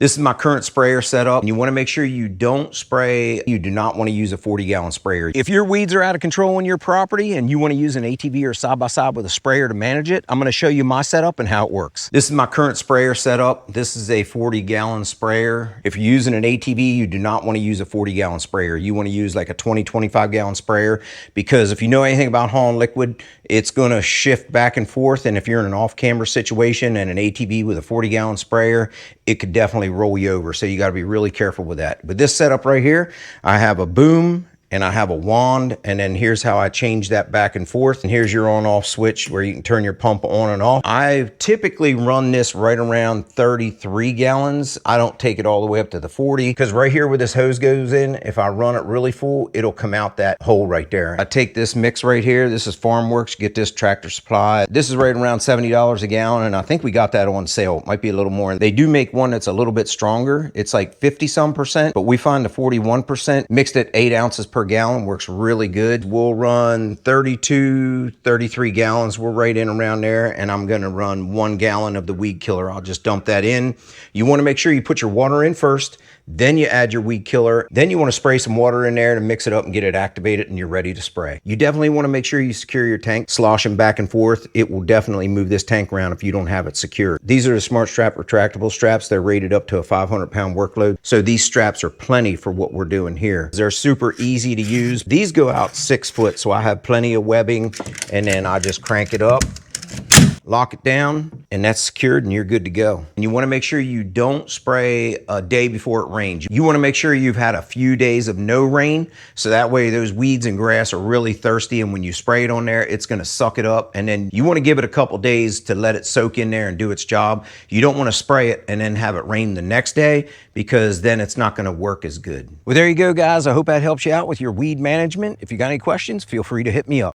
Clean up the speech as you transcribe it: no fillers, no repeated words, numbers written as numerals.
This is my current sprayer setup. You want to make sure you don't spray. You do not want to use a 40-gallon sprayer. If your weeds are out of control on your property and you want to use an ATV or side-by-side with a sprayer to manage it, I'm going to show you my setup and how it works. This is my current sprayer setup. This is a 40-gallon sprayer. If you're using an ATV, you do not want to use a 40-gallon sprayer. You want to use like a 20, 25-gallon sprayer, because if you know anything about hauling liquid, it's going to shift back and forth. And if you're in an off-camber situation and an ATV with a 40-gallon sprayer, it could definitely roll you over. So you got to be really careful with that. But this setup right here, I have a boom and I have a wand, and then here's how I change that back and forth. And here's your on-off switch where you can turn your pump on and off. I typically run this right around 33 gallons. I don't take it all the way up to the 40, because right here where this hose goes in, if I run it really full, it'll come out that hole right there. I take this mix right here. This is FarmWorks. Get this Tractor Supply. This is right around $70 a gallon, and I think we got that on sale. It might be a little more. They do make one that's a little bit stronger. It's like 50-some%, but we find the 41% mixed at 8 ounces per gallon works really good. We'll run 32, 33 gallons. We're right in around there, and I'm going to run 1 gallon of the weed killer. I'll just dump that in. You want to make sure you put your water in first, then you add your weed killer. Then you want to spray some water in there to mix it up and get it activated, and you're ready to spray. You definitely want to make sure you secure your tank. Sloshing back and forth, it will definitely move this tank around if you don't have it secured. These are the Smart Strap retractable straps. They're rated up to a 500-pound workload. So these straps are plenty for what we're doing here. They're super easy to use. These go out 6 foot, so I have plenty of webbing, and then I just crank it up, lock it down, and that's secured, and you're good to go. And you want to make sure you don't spray a day before it rains. You want to make sure you've had a few days of no rain, so that way those weeds and grass are really thirsty, and when you spray it on there, it's going to suck it up. And then you want to give it a couple days to let it soak in there and do its job. You don't want to spray it and then have it rain the next day, because then it's not going to work as good. Well, there you go, guys. I hope that helps you out with your weed management. If you got any questions, feel free to hit me up.